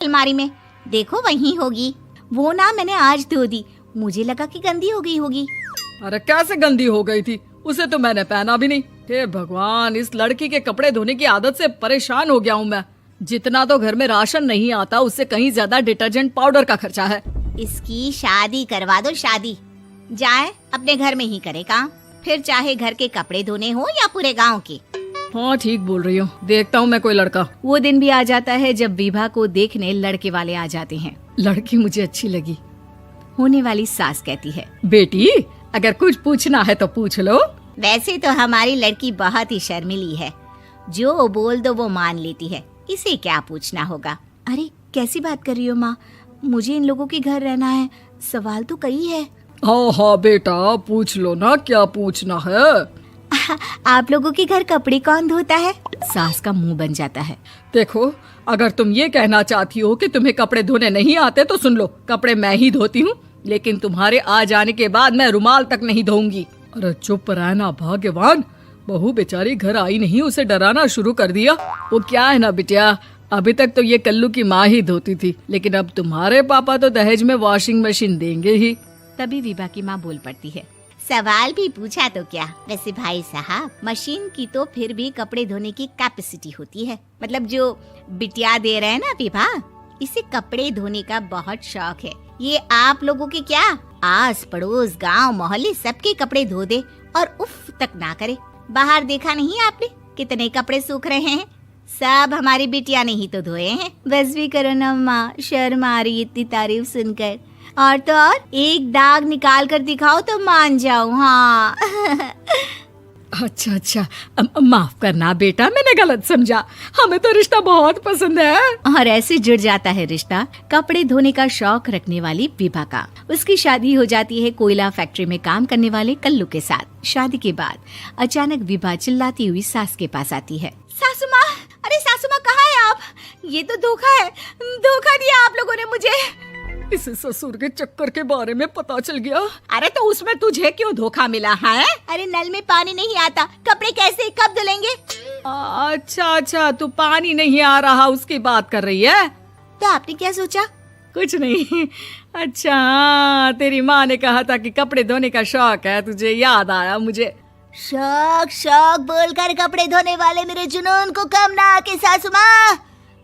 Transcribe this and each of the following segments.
अलमारी में, देखो वहीं होगी। वो ना मैंने आज धो दी, मुझे लगा कि गंदी हो गई होगी। अरे कैसे गंदी हो गई थी, उसे तो मैंने पहना भी नहीं। हे भगवान, इस लड़की के कपड़े धोने की आदत से परेशान हो गया हूँ मैं। जितना तो घर में राशन नहीं आता उससे कहीं ज्यादा डिटर्जेंट पाउडर का खर्चा है। इसकी शादी करवा दो, शादी। जाए अपने घर में ही करे काम, फिर चाहे घर के कपड़े धोने हो या पूरे गांव के। हाँ ठीक बोल रही हूँ, देखता हूँ मैं कोई लड़का। वो दिन भी आ जाता है जब विभा को देखने लड़के वाले आ जाते हैं। लड़की मुझे अच्छी लगी। होने वाली सास कहती है, बेटी अगर कुछ पूछना है तो पूछ लो। वैसे तो हमारी लड़की बहुत ही शर्मीली है, जो बोल दो वो मान लेती है, इसे क्या पूछना होगा। अरे कैसी बात कर रही हो माँ, मुझे इन लोगों के घर रहना है, सवाल तो कई है। हाँ हाँ बेटा पूछ लो ना, क्या पूछना है। आप लोगों के घर कपड़े कौन धोता है? सास का मुंह बन जाता है। देखो अगर तुम ये कहना चाहती हो कि तुम्हें कपड़े धोने नहीं आते तो सुन लो, कपड़े मैं ही धोती हूँ, लेकिन तुम्हारे आ जाने के बाद मैं रुमाल तक नहीं धोऊंगी। अरे चुप रहना भाग्यवान, बहू बेचारी घर आई नहीं, उसे डराना शुरू कर दिया। वो क्या है ना बिटिया, अभी तक तो ये कल्लू की माँ ही धोती थी, लेकिन अब तुम्हारे पापा तो दहेज में वॉशिंग मशीन देंगे ही। तभी विभा की माँ बोल पड़ती है, सवाल भी पूछा तो क्या। वैसे भाई साहब, मशीन की तो फिर भी कपड़े धोने की कैपेसिटी होती है। मतलब जो बिटिया दे रहे हैं ना विभा, इसे कपड़े धोने का बहुत शौक है। ये आप लोगों के क्या, आस पड़ोस गांव मोहल्ले सबके कपड़े धो दे और उफ तक ना करे। बाहर देखा नहीं आपने कितने कपड़े सूख रहे हैं, सब हमारी बिटिया ने ही तो धोए हैं। बस भी करो ना माँ, शर्म आ रही इतनी तारीफ सुनकर। और तो और एक दाग निकाल कर दिखाओ तो मान जाऊं। हाँ अच्छा माफ करना बेटा, मैंने गलत समझा, हमें तो रिश्ता बहुत पसंद है। और ऐसे जुड़ जाता है रिश्ता कपड़े धोने का शौक रखने वाली विभा का। उसकी शादी हो जाती है कोयला फैक्ट्री में काम करने वाले कल्लू के साथ। शादी के बाद अचानक विभा चिल्लाती हुई सास के पास आती है। सासू माँ, अरे सासू माँ कहाँ है आप? ये तो धोखा है, धोखा दिया आप लोगों ने मुझे। इसे ससुर के चक्कर के बारे में पता चल गया। अरे तो उसमें तुझे क्यों धोखा मिला है? अरे नल में पानी नहीं आता, कपड़े कैसे कब धुलेंगे? अच्छा तू पानी नहीं आ रहा उसकी बात कर रही है। तो आपने क्या सोचा? कुछ नहीं। अच्छा तेरी माँ ने कहा था कि कपड़े धोने का शौक है तुझे, याद आया मुझे। शौक शौक बोलकर कपड़े धोने वाले मेरे जुनून को कम ना आके सासू माँ,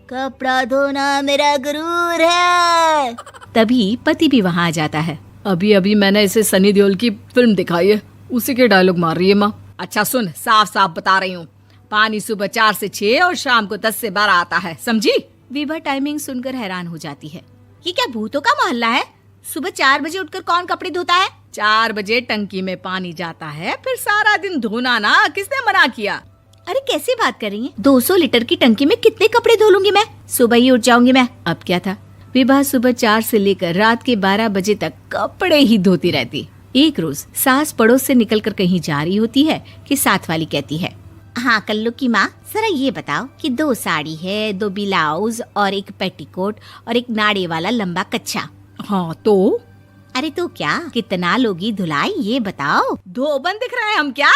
कपड़ा धोना मेरा गुरूर है। तभी पति भी वहाँ आ जाता है। अभी अभी मैंने इसे सनी देओल की फिल्म दिखाई है, उसी के डायलॉग मार रही है माँ। अच्छा सुन, साफ साफ बता रही हूँ, पानी सुबह 4 से 6 और शाम को 10 से 12 आता है, समझी? विभा टाइमिंग सुनकर हैरान हो जाती है। ये क्या भूतों का मोहल्ला है? सुबह 4 बजे उठकर कौन कपड़े धोता है? 4 बजे टंकी में पानी जाता है, फिर सारा दिन धोना ना, किसने मना किया? अरे कैसी बात कर रही हैं? 200 लीटर की टंकी में कितने कपड़े धो लूंगी मैं, सुबह ही उठ जाऊंगी मैं। अब क्या था, विभा सुबह 4 से लेकर रात के 12 बजे तक कपड़े ही धोती रहती। एक रोज सास पड़ोस से निकलकर कहीं जा रही होती है कि साथ वाली कहती है, हाँ कल्लू की माँ, जरा ये बताओ कि 2 साड़ी है, 2 ब्लाउज और एक पेटीकोट और एक नाड़े वाला लंबा कच्छा। हाँ तो? अरे तो क्या, कितना लोगी धुलाई ये बताओ। धोबन दिख रहे हैं हम क्या?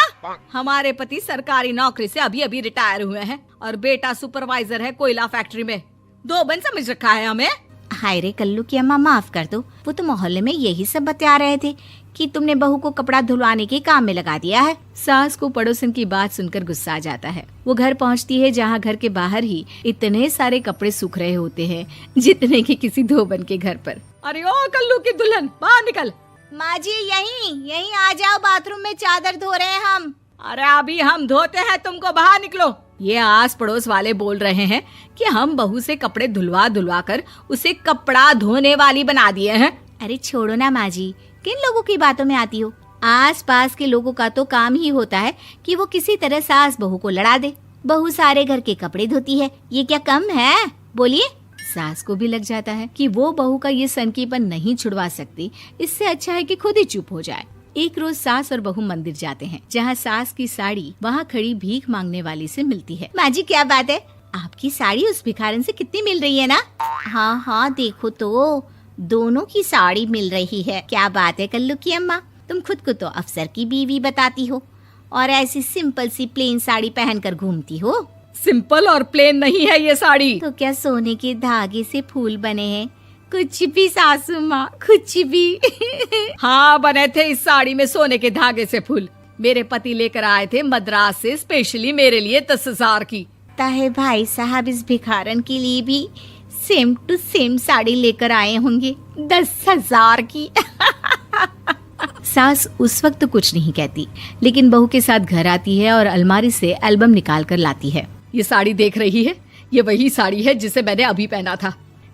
हमारे पति सरकारी नौकरी से अभी अभी रिटायर हुए हैं और बेटा सुपरवाइजर है कोयला फैक्ट्री में। धोबन समझ रखा है हमें। हाय रे कल्लू की अम्मा, माफ कर दो, वो तो मोहल्ले में यही सब बता रहे थे कि तुमने बहू को कपड़ा धुलवाने के काम में लगा दिया है। सास को पड़ोसन की बात सुनकर गुस्सा आ जाता है। वो घर पहुंचती है जहां घर के बाहर ही इतने सारे कपड़े सूख रहे होते हैं जितने कि किसी धोबन के घर पर। अरे ओ कल्लू की दुल्हन, बाहर निकल। माँ जी यहीं आ जाओ, बाथरूम में चादर धो रहे हैं हम। अरे अभी हम धोते हैं, तुमको बाहर निकलो। ये आस पड़ोस वाले बोल रहे हैं कि हम बहू से कपड़े धुलवा कर उसे कपड़ा धोने वाली बना दिए हैं। अरे छोड़ो ना माँ जी, किन लोगों की बातों में आती हो? आस पास के लोगों का तो काम ही होता है कि वो किसी तरह सास बहू को लड़ा दे। बहू सारे घर के कपड़े धोती है, ये क्या कम है? बोलिए। सास को भी लग जाता है कि वो बहू का ये सनकीपन नहीं छुड़वा सकती, इससे अच्छा है कि खुद ही चुप हो जाए। एक रोज सास और बहू मंदिर जाते हैं, जहाँ सास की साड़ी वहाँ खड़ी भीख मांगने वाली से मिलती है। माँ जी क्या बात है, आपकी साड़ी उस भिखारन से कितनी मिल रही है ना? हाँ देखो तो दोनों की साड़ी मिल रही है। क्या बात है कल्लू की अम्मा, तुम खुद को तो अफसर की बीवी बताती हो और ऐसी सिंपल सी प्लेन साड़ी पहनकर घूमती हो। सिंपल और प्लेन नहीं है ये साड़ी। तो क्या सोने के धागे से फूल बने हैं? कुछ भी सासू माँ, कुछ भी। हाँ, बने थे इस साड़ी में सोने के धागे से फूल। मेरे पति लेकर आए थे मद्रास से स्पेशली मेरे लिए 10,000 की। ताहे भाई साहब इस भिखारन के लिए भी सेम टू सेम साड़ी लेकर आए होंगे 10,000 की। सास उस वक्त कुछ नहीं कहती, लेकिन बहू के साथ घर आती है और अलमारी से एल्बम निकाल कर लाती है। ये साड़ी देख रही है? ये वही साड़ी है जिसे मैंने अभी पहना था।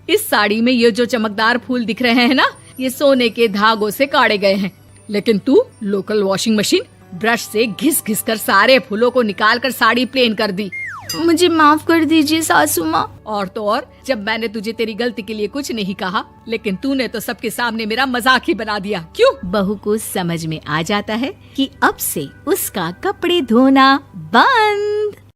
इस साड़ी में ये जो चमकदार फूल दिख रहे हैं ना, ये सोने के धागों से काढ़े गए हैं। लेकिन तू लोकल वॉशिंग मशीन ब्रश से घिस घिस कर सारे फूलों को निकाल कर साड़ी प्लेन कर दी। मुझे माफ कर दीजिए सासू माँ। और तो और, जब मैंने तुझे तेरी गलती के लिए कुछ नहीं कहा, लेकिन तूने तो सबके सामने मेरा मजाक ही बना दिया। क्यों? बहू को समझ में आ जाता है कि अब से उसका कपड़े धोना बंद।